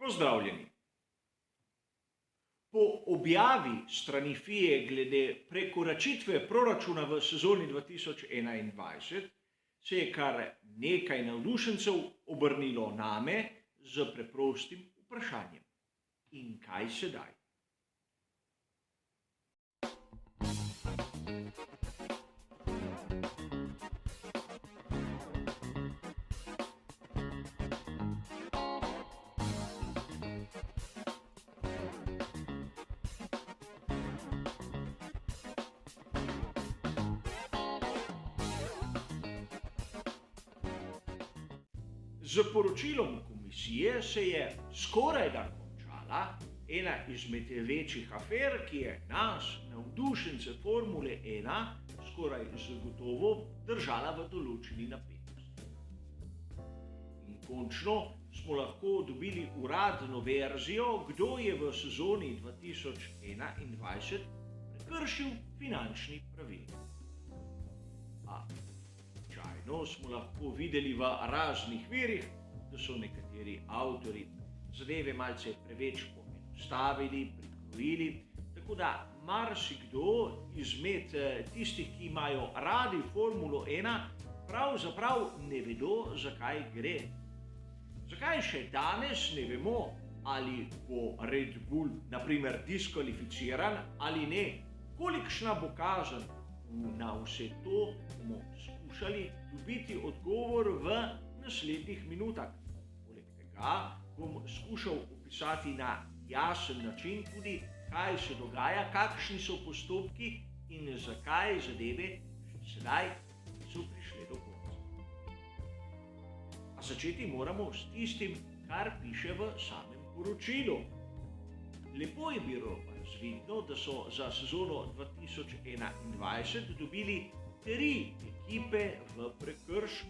Pozdravljeni. Po objavi strani FIE glede prekoračitve proračuna v sezoni 2021 se je kar nekaj navdušencev obrnilo name z preprostim vprašanjem: in kaj sedaj? Z poročilom komisije se je skorajda končala ena izmed večjih afer, ki je nas, navdušence Formule 1, skoraj zagotovo držala v določeni napetosti. In končno smo lahko dobili uradno verzijo, kdo je v sezoni 2021 prekršil finančni pravilnik. Običajno smo lahko videli v raznih virih, da so nekateri avtorji zadeve malce preveč poenostavili, prikrojili, tako da marsikdo izmed tistih, ki imajo radi Formulo 1, pravzaprav ne vedo, zakaj gre. Zakaj še danes ne vemo, ali bo Red Bull na primer diskvalificiran ali ne, kolikšna bo kazen. Na vse to bomo skušali dobiti odgovor v naslednjih minutah. Poleg tega bom skušal opisati na jasen način tudi, kaj se dogaja, kakšni so postopki in zakaj zadeve sedaj so prišle do konca. A začeti moramo s tistim, kar piše v samem poročilu. Lepo je bilo razvidno, da so za sezono 2021 dobili 3 ekipe v prekršku.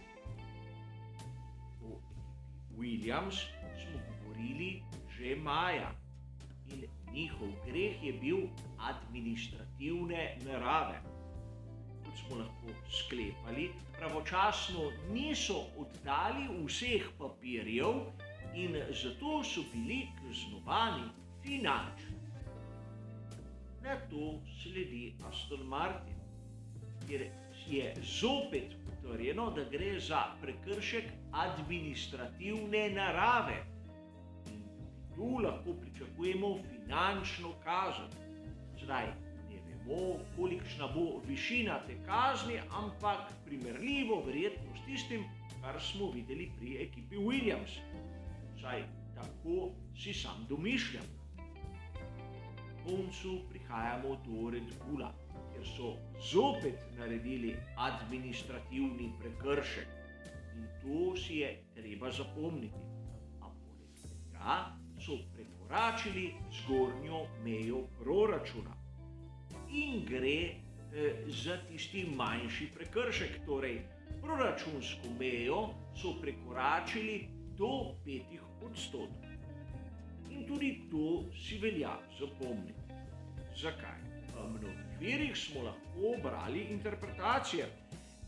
O ekipi Williams smo govorili že maja in njihov greh je bil administrativne narave. Kot smo lahko sklepali, pravočasno niso oddali vseh papirjev in zato so bili kaznovani finančno. Na to sledi Aston Martin, kjer je zopet potrjeno, da gre za prekršek administrativne narave. In tu lahko pričakujemo finančno kazen. Zdaj ne vemo, kolikšna bo višina te kazni, ampak primerljivo verjetno s tistim, kar smo videli pri ekipi Williams. Vsaj tako si sam domišljam. Na koncu prihajamo do Red Bulla, kjer so zopet naredili administrativni prekršek. In to si je treba zapomniti. A poleg tega so prekoračili zgornjo mejo proračuna. In gre za tisti manjši prekršek, torej proračunsko mejo so prekoračili do 5%. In tudi to si velja zapomniti. Zakaj? V mnogih virih smo lahko brali interpretacije,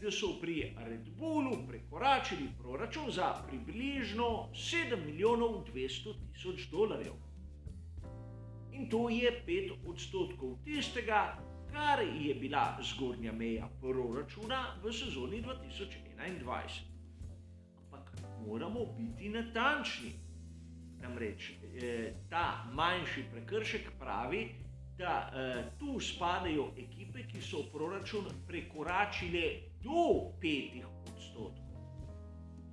da so pri Red Bullu prekoračili proračun za približno 7 milijonov 200 tisoč dolarjev. In to je 5% tistega, kar je bila zgornja meja proračuna v sezoni 2021. Ampak moramo biti natančni. Namreč ta manjši prekršek pravi, da tu spadajo ekipe, ki so proračun prekoračile do 5%.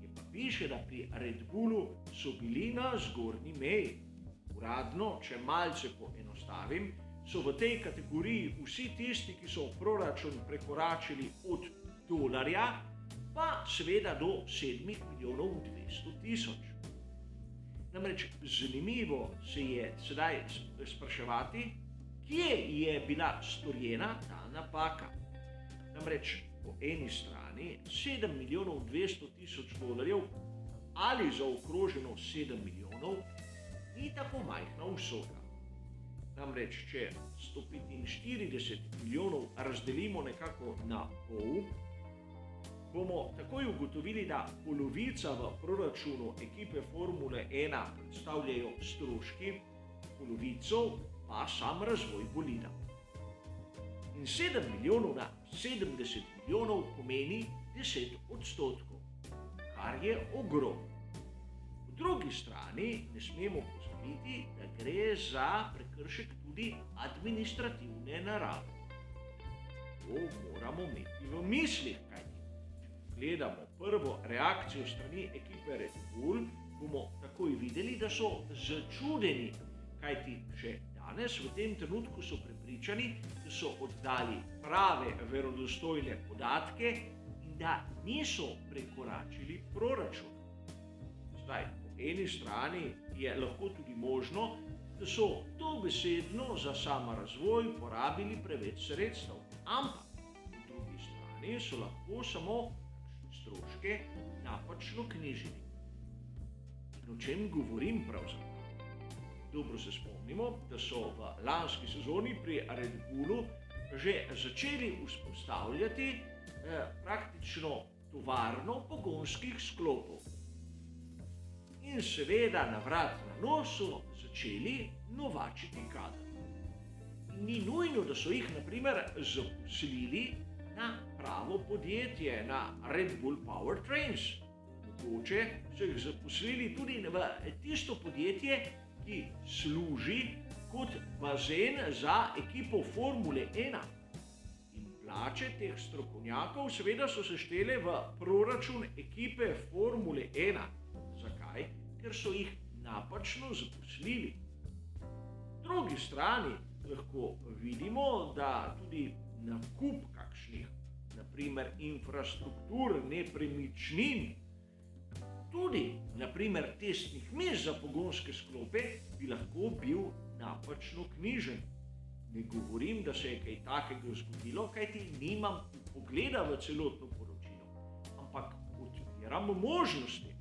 Je pa piše, da pri Red Bullu so bili na zgornji meji. Uradno, če malce poenostavim, so v tej kategoriji vsi tisti, ki so proračun prekoračili od dolarja, pa seveda do 7 milijonov 200 tisoč. Namreč zanimivo se je sedaj spraševati, kje je bila storjena ta napaka. Namreč po eni strani 7 milijonov 200 tisoč dolarjev ali zaokroženo 7 milijonov ni tako majhna vsota. Namreč, če 145 milijonov razdelimo nekako na pol, bomo takoj ugotovili, da polovica v proračunu ekipe Formule 1 predstavljajo stroški, polovico pa sam razvoj bolida. In 7 milijonov na 70 milijonov pomeni 10%, kar je ogromno. Po drugi strani ne smemo pozabiti, da gre za prekršek tudi administrativne narave. To moramo imeti v mislih, kajti če gledamo prvo reakcijo strani ekipe Red Bull, bomo takoj videli, da so začudeni, kajti še danes v tem trenutku so prepričani, da so oddali prave verodostojne podatke in da niso prekoračili proračuna. Zdaj, po eni strani je lahko tudi možno, da so dobesedno za sam razvoj porabili preveč sredstev, ampak po drugi strani so lahko samo stroške napačno knjižili. In o čem govorim pravzaprav? Dobro se spomnimo, da so v lanski sezoni pri Red Bullu že začeli vzpostavljati praktično tovarno pogonskih sklopov. In seveda na vrat na nos so začeli novačiti kader. Ni nujno, da so jih na primer zaposlili na pravo podjetje, na Red Bull Powertrains. Mogoče so jih zaposlili tudi v tisto podjetje, ki služi kot bazen za ekipo Formule 1. In plače teh strokovnjakov seveda so se štele v proračun ekipe Formule 1. Zakaj? Ker so jih napačno zaposlili. Po drugi strani lahko vidimo, da tudi nakup kakšnih, naprimer infrastruktur, nepremičnin, tudi naprimer testnih mest za pogonske sklope, bi lahko bil napačno knjižen. Ne govorim, da se je kaj takega zgodilo, kajti nimam vpogleda v celotno poročilo, ampak odpiram možnosti.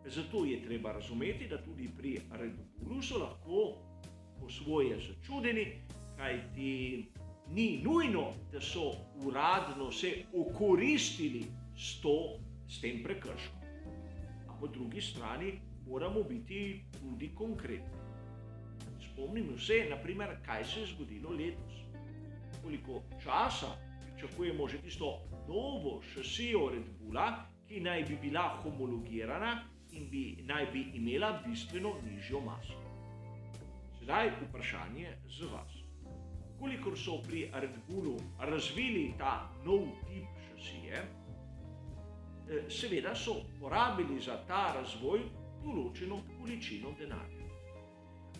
Zato je treba razumeti, da tudi pri Red Bullu so lahko po svoje začudeni, kajti ni nujno, da so uradno se okoristili s tem prekrškom. A po drugi strani moramo biti tudi konkretni. Spomnimo se, naprimer, kaj se je zgodilo letos. Koliko časa pričakujemo že tisto novo šasijo Red Bulla, ki naj bi bila homologirana in naj bi imela bistveno nižjo maso. Sedaj vprašanje za vas. Kolikor so pri Red Bullu razvili ta nov tip šasije, seveda so porabili za ta razvoj določeno količino denarja.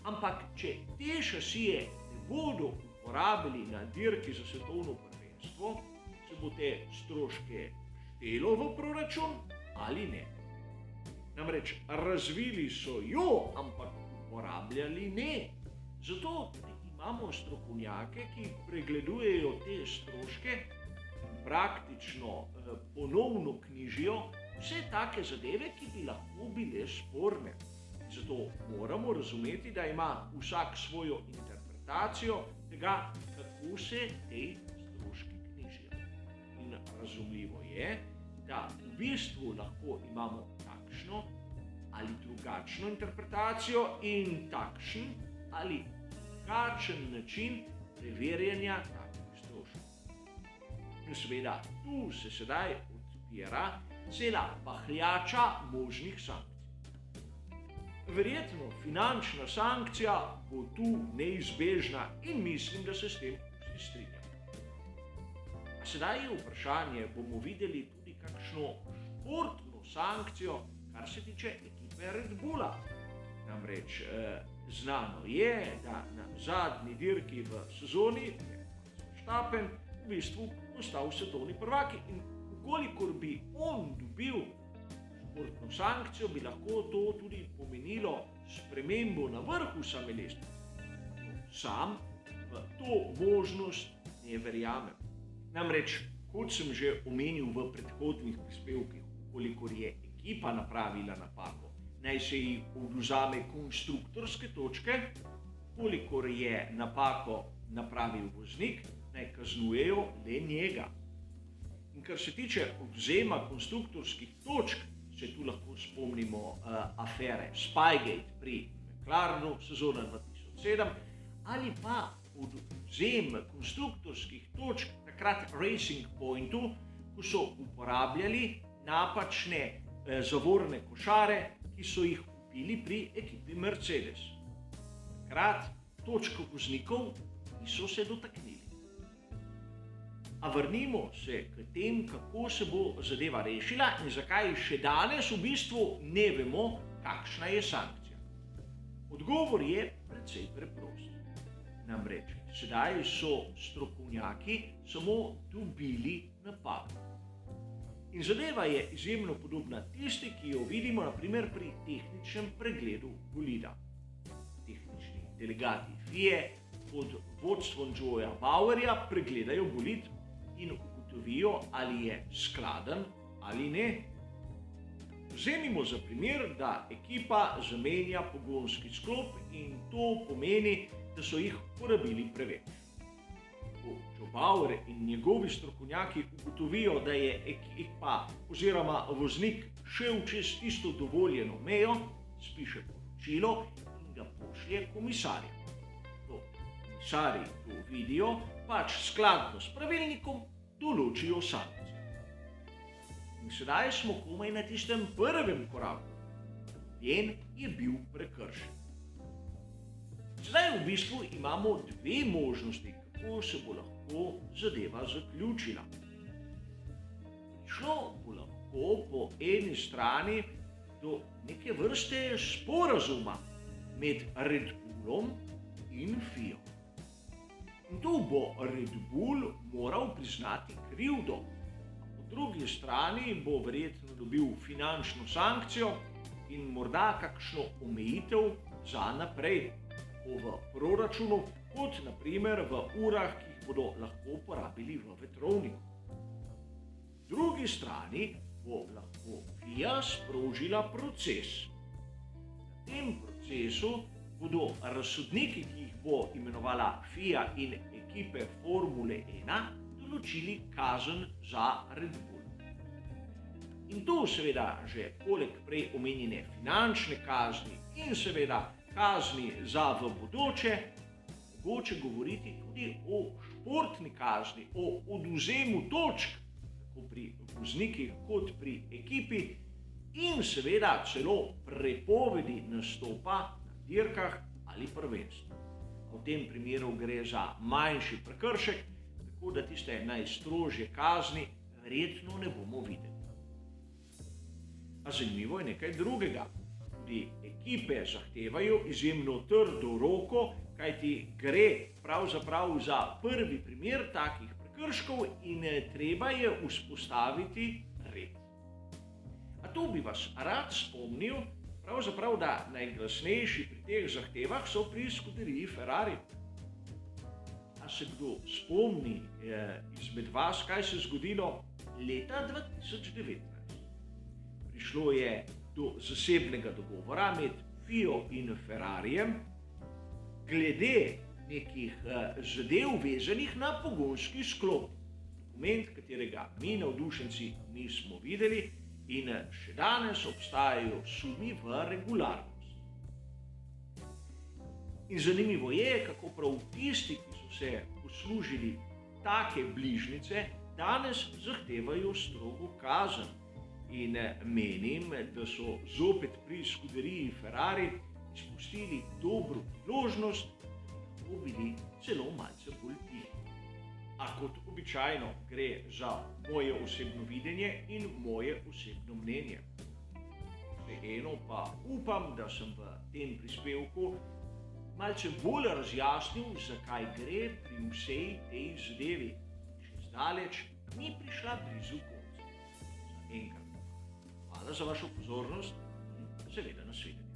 Ampak če te šasije ne bodo uporabili na dirki za svetovno prvenstvo, se bo te stroške štelo v proračun ali ne. Namreč razvili so jo, ampak uporabljali ne. Zato imamo strokovnjake, ki pregledujejo te stroške in praktično ponovno knjižijo vse take zadeve, ki bi lahko bile sporne. Zato moramo razumeti, da ima vsak svojo interpretacijo tega, kako se te stroški knjižijo. In razumljivo je, da v bistvu lahko imamo takšno ali drugačno interpretacijo in takšen ali drugačen način preverjanja takih stroškov. In seveda tu se sedaj odpira cela pahljača možnih sankcij. Verjetno finančna sankcija bo tu neizbežna in mislim, da se s tem vsi strinjamo. A sedaj je vprašanje, bomo videli tudi kakšno športno sankcijo, kar se tiče ekipe Red Bulla. Namreč znano je, da na zadnji dirki v sezoni je Verstappen v bistvu postal svetovni prvak in ukolikor bi on dobil športno sankcijo, bi lahko to tudi pomenilo spremembo na vrhu same lestvice. Sam v to možnost ne verjamem. Namreč, kot sem že omenil v predhodnih prispevkih, kolikor je ekipa napravila napako, naj se ji odvzame konstruktorske točke, kolikor je napako napravil voznik, naj kaznujejo le njega. In kar se tiče odvzema konstruktorskih točk, se tu lahko spomnimo afere Spygate pri McLarenu sezona 2007 ali pa odvzem konstruktorskih točk takrat Racing Pointu, ko so uporabljali napačne zavorne košare, ki so jih kupili pri ekipi Mercedes. Takrat točk voznikov niso se dotaknili. A vrnimo se k tem, kako se bo zadeva rešila in zakaj še danes v bistvu ne vemo, kakšna je sankcija. Odgovor je precej preprost. Namreč, sedaj so strokovnjaki samo dobili napako. In zadeva je izjemno podobna tisti, ki jo vidimo naprimer pri tehničnem pregledu bolida. Tehnični delegati FIA pod vodstvom Joeja Bauerja pregledajo bolid in ugotovijo, ali je skladen ali ne. Vzemimo za primer, da ekipa zamenja pogonski sklop in to pomeni, da so jih porabili preveč. Ko Joe Bauer in njegovi strokovnjaki ugotovijo, da je ekipa oziroma voznik šel čez tisto dovoljeno mejo, spiše poročilo in ga pošlje komisarju. Komisarji to vidijo, pač skladno s pravilnikom določijo sankcije. In sedaj smo komaj na tistem prvem koraku. Njen je bil prekršen. Sedaj v bistvu imamo dve možnosti, kako se bo lahko zadeva zaključila. Šlo bo lahko po eni strani do neke vrste sporazuma med Red Bullom in FIA. In tu bo Red Bull moral priznati krivdo. Po drugi strani bo verjetno dobil finančno sankcijo in morda kakšno omejitev za naprej, tako v proračunu, kot naprimer v urah, ki jih bodo lahko porabili v vetrovniku. Po drugi strani bo lahko FIA sprožila proces. Na tem procesu bodo razsodniki, ki jih bo imenovala FIA in ekipe Formule 1, določili kazen za Red Bull. In tu seveda že poleg prej omenjene finančne kazni in seveda kazni za v bodoče, mogoče govoriti tudi o športni kazni, o odvzemu točk, tako pri voznikih kot pri ekipi in seveda celo prepovedi nastopa na dirkah ali prvenstvu. V tem primeru gre za manjši prekršek, tako da tiste najstrožje kazni verjetno ne bomo videli. A zanimivo je nekaj drugega. Tudi ekipe zahtevajo izjemno trdo roko, kajti gre pravzaprav za prvi primer takih prekrškov in treba je vzpostaviti red. A tu bi vas rad spomnil, pravzaprav, da najglasnejši pri teh zahtevah so pri skuderiji Ferrari. A se kdo spomni izmed vas, kaj se je zgodilo leta 2019? Prišlo je do zasebnega dogovora med FIA in Ferrarijem glede nekih zadev vezanih na pogonski sklop. Dokument, katerega mi navdušenci nismo videli, in še danes obstajajo sumi v regularnost. In zanimivo je, kako prav tisti, ki so se poslužili take bližnjice, danes zahtevajo strogo kazen. In menim, da so zopet pri skuderiji Ferrari izpustili dobro priložnost, da bi bili celo malce bolj tihi. A kot običajno gre za moje osebno videnje in moje osebno mnenje. Vseeno pa upam, da sem v tem prispevku malce bolj razjasnil, zakaj gre pri vsej tej zadevi. Še zdaleč ni prišla blizu konca. Zaenkrat. Hvala za vašo pozornost in seveda nasvidenje.